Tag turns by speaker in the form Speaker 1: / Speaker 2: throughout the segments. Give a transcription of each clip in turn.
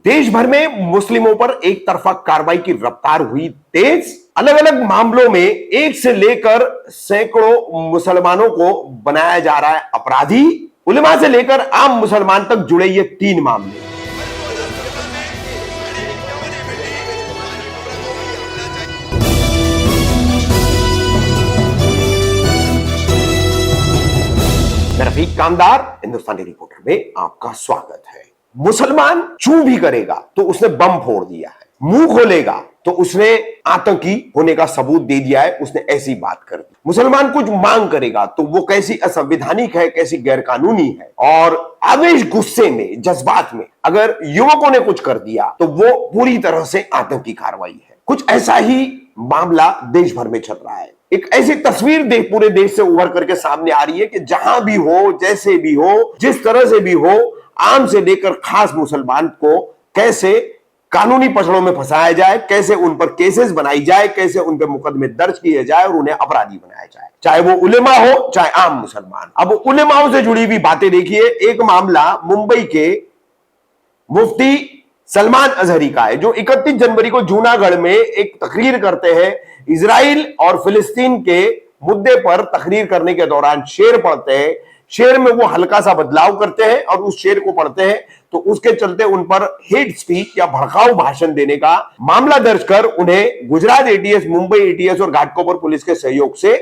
Speaker 1: देश भर में मुस्लिमों पर एक तरफा कार्रवाई की रफ्तार हुई तेज। अलग अलग मामलों में एक से लेकर सैकड़ों मुसलमानों को बनाया जा रहा है अपराधी। उलेमा से लेकर आम मुसलमान तक जुड़े ये 3 मामले। मैं रफीक कामदार, हिंदुस्तानी रिपोर्टर में आपका स्वागत है। मुसलमान चू भी करेगा तो उसने बम फोड़ दिया है, मुंह खोलेगा तो उसने आतंकी होने का सबूत दे दिया है, उसने ऐसी बात कर दी। मुसलमान कुछ मांग करेगा तो वो कैसी असंवैधानिक है, कैसी गैरकानूनी है। और आवेश, गुस्से में, जज्बात में अगर युवकों ने कुछ कर दिया तो वो पूरी तरह से आतंकी कार्रवाई है। कुछ ऐसा ही मामला देश भर में चल रहा है। एक ऐसी तस्वीर पूरे देश से उभर करके सामने आ रही है कि जहां भी हो, जैसे भी हो, जिस तरह से भी हो, आम से लेकर खास मुसलमान को कैसे कानूनी पछड़ों में फंसाया जाए, कैसे उन पर केसेस बनाई जाए, कैसे उन पर मुकदमे दर्ज किए जाए और उन्हें अपराधी बनाया जाए, चाहे वो उलेमा हो चाहे आम मुसलमान। अब उलेमाओं से जुड़ी हुई बातें देखिए। एक मामला मुंबई के मुफ्ती सलमान अजहरी का है, जो 31 जनवरी को जूनागढ़ में एक तकरीर करते हैं। इजराइल और फिलिस्तीन के मुद्दे पर तकरीर करने के दौरान शेर पढ़ते हैं। शेर में वो हल्का सा बदलाव करते हैं और उस शेर को पढ़ते हैं तो उसके चलते उन पर हेट स्पीच या भड़काऊ भाषण देने का मामला दर्ज कर उन्हें गुजरात एटीएस, मुंबई एटीएस और घाटकोपर पुलिस के सहयोग से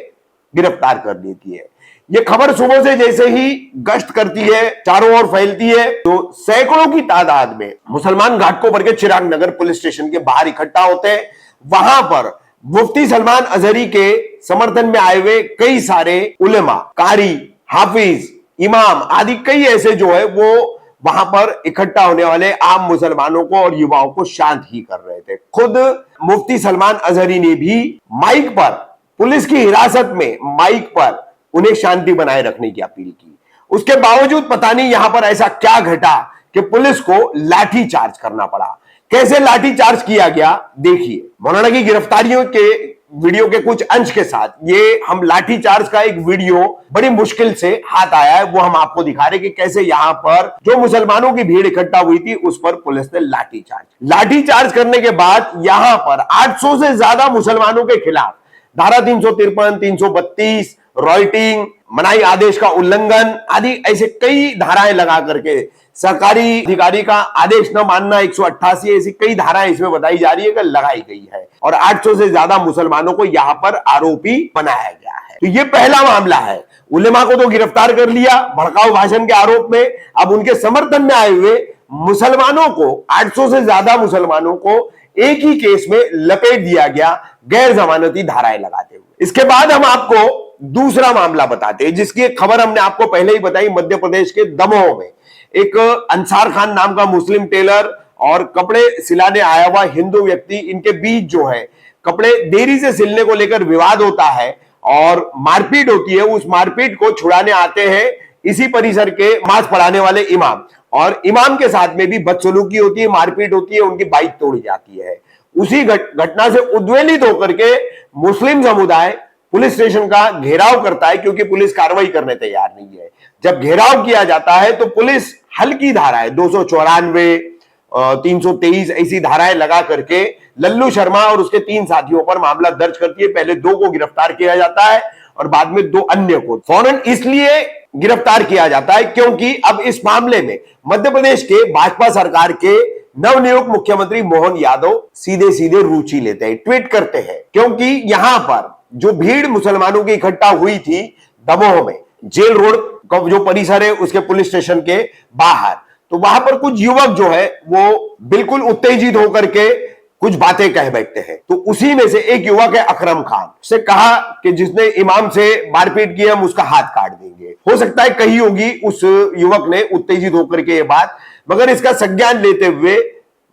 Speaker 1: गिरफ्तार कर लेती है। ये खबर सुबह से जैसे ही गश्त करती है, चारों ओर फैलती है, तो सैकड़ों की तादाद में मुसलमान घाटकोपर के चिराग नगर पुलिस स्टेशन के बाहर इकट्ठा होते हैं। वहां पर मुफ्ती सलमान अजहरी के समर्थन में आए हुए कई सारे उलेमा, कारी, हाफिज, इमाम आदि कई ऐसे जो है वो वहां पर इकट्ठा होने वाले आम मुसलमानों को और युवाओं को शांत ही कर रहे थे। खुद मुफ्ती सलमान अजहरी ने भी माइक पर, पुलिस की हिरासत में माइक पर उन्हें शांति बनाए रखने की अपील की। उसके बावजूद पता नहीं यहां पर ऐसा क्या घटा कि पुलिस को लाठी चार्ज करना पड़ा। कैसे लाठी चार्ज किया गया देखिए। मौलाना की गिरफ्तारियों के वीडियो के कुछ अंश के साथ ये हम लाठी चार्ज का एक वीडियो बड़ी मुश्किल से हाथ आया है, वो हम आपको दिखा रहे कि कैसे यहां पर जो मुसलमानों की भीड़ इकट्ठा हुई थी उस पर पुलिस ने लाठी चार्ज करने के बाद यहां पर 800 से ज्यादा मुसलमानों के खिलाफ धारा 353, 332, रॉयटिंग, मनाही आदेश का उल्लंघन आदि ऐसे कई धाराएं लगा करके, सरकारी अधिकारी का आदेश न मानना 188, ऐसी कई धाराएं इसमें बताई जा रही है कि लगाई गई है और 800 से ज्यादा मुसलमानों को यहां पर आरोपी बनाया गया है। तो ये पहला मामला है। उलेमा को तो गिरफ्तार कर लिया भड़काऊ भाषण के आरोप में। अब उनके समर्थन में आए हुए मुसलमानों को, 800 से ज्यादा मुसलमानों को एक ही केस में लपेट दिया गया, गैर जमानती धाराएं लगाते हुए। इसके बाद हम आपको दूसरा मामला बताते हैं, जिसकी एक खबर हमने आपको पहले ही बताई। मध्य प्रदेश के दमोह में एक अंसार खान नाम का मुस्लिम टेलर और कपड़े सिलाने आया हुआ हिंदू व्यक्ति, इनके बीच जो है कपड़े देरी से सिलने को लेकर विवाद होता है और मारपीट होती है। उस मारपीट को छुड़ाने आते हैं इसी परिसर के नमाज पढ़ाने वाले इमाम, और इमाम के साथ में भी बदसलूकी होती है, मारपीट होती है, उनकी बाइक तोड़ी जाती है। उसी घटना से उद्वेलित होकर के मुस्लिम समुदाय पुलिस स्टेशन का घेराव करता है, क्योंकि पुलिस कार्रवाई करने तैयार नहीं है। जब घेराव किया जाता है तो पुलिस हल्की धाराएं 294, 323 ऐसी धाराएं लगा करके लल्लू शर्मा और उसके 3 साथियों पर मामला दर्ज करती है। पहले 2 को गिरफ्तार किया जाता है और बाद में 2 अन्य को फौरन इसलिए गिरफ्तार किया जाता है क्योंकि अब इस मामले में मध्य प्रदेश के भाजपा सरकार के नवनियुक्त मुख्यमंत्री मोहन यादव सीधे सीधे रुचि लेते हैं, ट्वीट करते हैं। क्योंकि यहां पर जो भीड़ मुसलमानों की इकट्ठा हुई थी दमोह में, जेल रोड का जो परिसर है उसके पुलिस स्टेशन के बाहर, तो वहां पर कुछ युवक जो है वो बिल्कुल उत्तेजित होकर के कुछ बातें कह बैठते हैं। तो उसी में से एक युवक है अकरम खान, से कहा कि जिसने इमाम से मारपीट की हम उसका हाथ काट देंगे। हो सकता है कही होगी उस युवक ने उत्तेजित होकर के ये बात, मगर इसका संज्ञान लेते हुए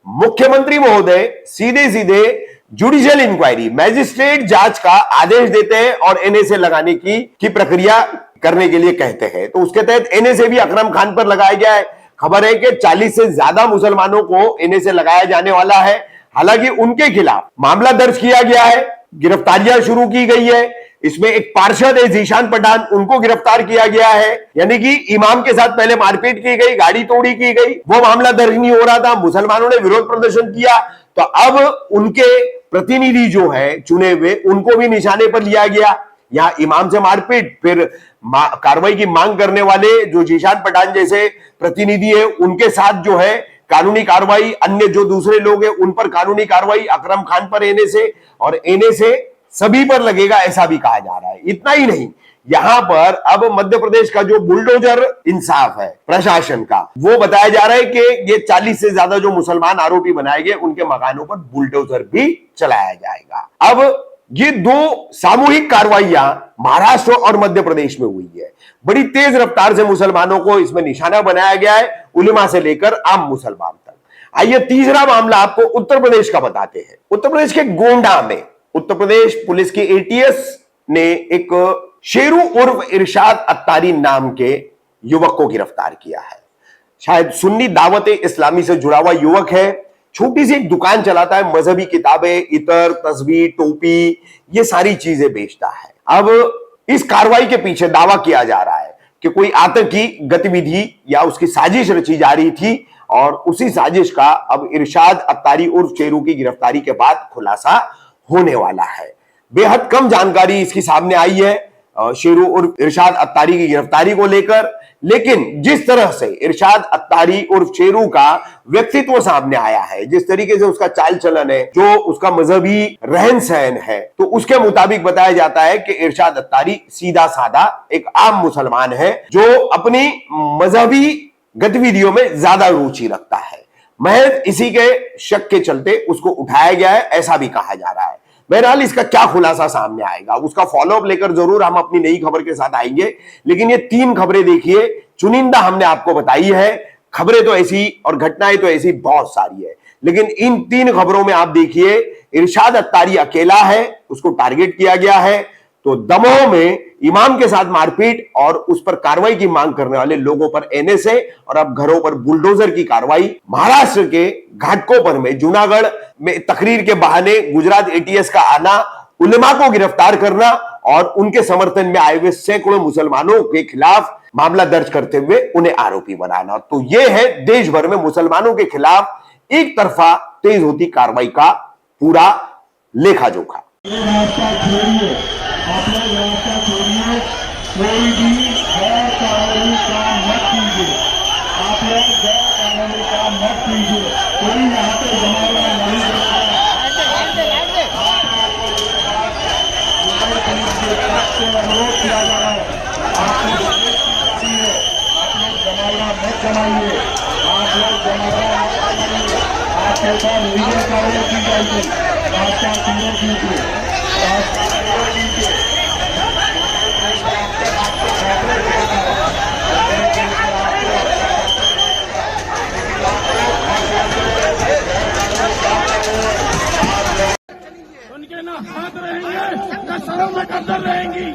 Speaker 1: मुख्यमंत्री महोदय सीधे सीधे जुडिशियल इंक्वायरी, मैजिस्ट्रेट जांच का आदेश देते हैं और एनएसए लगाने की प्रक्रिया करने के लिए कहते हैं। तो उसके तहत एनएसए भी अकरम खान पर लगाया गया है। खबर है कि 40 से ज्यादा मुसलमानों को एनएसए लगाया जाने वाला है। हालांकि उनके खिलाफ मामला दर्ज किया गया है, गिरफ्तारियां शुरू की गई है। इसमें एक पार्षद है जीशान पठान, उनको गिरफ्तार किया गया है। यानी कि इमाम के साथ पहले मारपीट की गई, गाड़ी तोड़ी की गई, वो मामला दर्ज नहीं हो रहा था, मुसलमानों ने विरोध प्रदर्शन किया, तो अब उनके प्रतिनिधि जो है चुने हुए, उनको भी निशाने पर लिया गया। यहां इमाम से मारपीट, फिर कार्रवाई की मांग करने वाले जो जीशान पठान जैसे प्रतिनिधि है, उनके साथ जो है कानूनी कार्रवाई, अन्य जो दूसरे लोग हैं उन पर कानूनी कार्रवाई, अकरम खान पर एने से और एने से सभी पर लगेगा, ऐसा भी कहा जा रहा है। इतना ही नहीं, यहां पर अब मध्य प्रदेश का जो बुलडोजर इंसाफ है प्रशासन का, वो बताया जा रहा है कि ये 40 से ज्यादा जो मुसलमान आरोपी बनाए गए, उनके मकानों पर बुलडोजर भी चलाया जाएगा। अब ये दो सामूहिक कार्रवाइयां महाराष्ट्र और मध्य प्रदेश में हुई है। बड़ी तेज रफ्तार से मुसलमानों को इसमें निशाना बनाया गया है, उलेमा से लेकर आम मुसलमान तक। आइए तीसरा मामला आपको उत्तर प्रदेश का बताते हैं। उत्तर प्रदेश के गोंडा में उत्तर प्रदेश पुलिस की एटीएस ने एक शेरू उर्फ इरशाद अत्तारी नाम के युवक को गिरफ्तार किया है। शायद सुन्नी दावत इस्लामी से जुड़ा हुआ युवक है, छोटी सी एक दुकान चलाता है, मजहबी किताबें, इतर, तस्वीर, टोपी, ये सारी चीजें बेचता है। अब इस कार्रवाई के पीछे दावा किया जा रहा है कि कोई आतंकी गतिविधि या उसकी साजिश रची जा रही थी, और उसी साजिश का अब इरशाद अत्तारी उर्फ शेरू की गिरफ्तारी के बाद खुलासा होने वाला है। बेहद कम जानकारी इसकी सामने आई है शेरू उर्फ इरशाद अत्तारी की गिरफ्तारी को लेकर, लेकिन जिस तरह से इरशाद अत्तारी उर्फ शेरू का व्यक्तित्व सामने आया है, जिस तरीके से उसका चाल चलन है, जो उसका मजहबी रहन सहन है, तो उसके मुताबिक बताया जाता है कि इरशाद अत्तारी सीधा साधा एक आम मुसलमान है जो अपनी मजहबी गतिविधियों में ज्यादा रुचि रखता है। महज इसी के शक के चलते उसको उठाया गया है, ऐसा भी कहा जा रहा है। बहरहाल इसका क्या खुलासा सामने आएगा, उसका फॉलोअप लेकर जरूर हम अपनी नई खबर के साथ आएंगे। लेकिन ये 3 खबरें देखिए, चुनिंदा हमने आपको बताई है। खबरें तो ऐसी और घटनाएं तो ऐसी बहुत सारी है, लेकिन इन 3 खबरों में आप देखिए इरशाद अत्तारी अकेला है, उसको टारगेट किया गया है। तो दमोह में इमाम के साथ मारपीट और उस पर कार्रवाई की मांग करने वाले लोगों पर एनएसए, और अब घरों पर बुलडोजर की कार्रवाई। महाराष्ट्र के घाटकोपर में, जूनागढ़ में तकरीर के बहाने गुजरात एटीएस का आना, उलेमा को गिरफ्तार करना और उनके समर्थन में आए हुए सैकड़ों मुसलमानों के खिलाफ मामला दर्ज करते हुए उन्हें आरोपी बनाना। तो यह है देश भर में मुसलमानों के खिलाफ एक तरफा तेज होती कार्रवाई का पूरा लेखा जोखा।
Speaker 2: आप लोग रास्ता छोड़िए, कोई भी गैर कानूनी काम मत कीजिए। आप लोग गैर कानूनी काम मत कीजिए, कोई यहाँ पे जमाना नहीं करेगा। अनुरोध किया जा रहा है, आपको आप लोग जमाना मत जमाइए, आप लोग जमाना मत जमाइए। आपके ऊपर लीगल कार्रवाई की जाएगी। रास्ता क्लियर कीजिए, रास्ता क्लियर कीजिए।
Speaker 3: उनके ना हाथ रहेंगे ना सरों में कब्जा रहेंगी।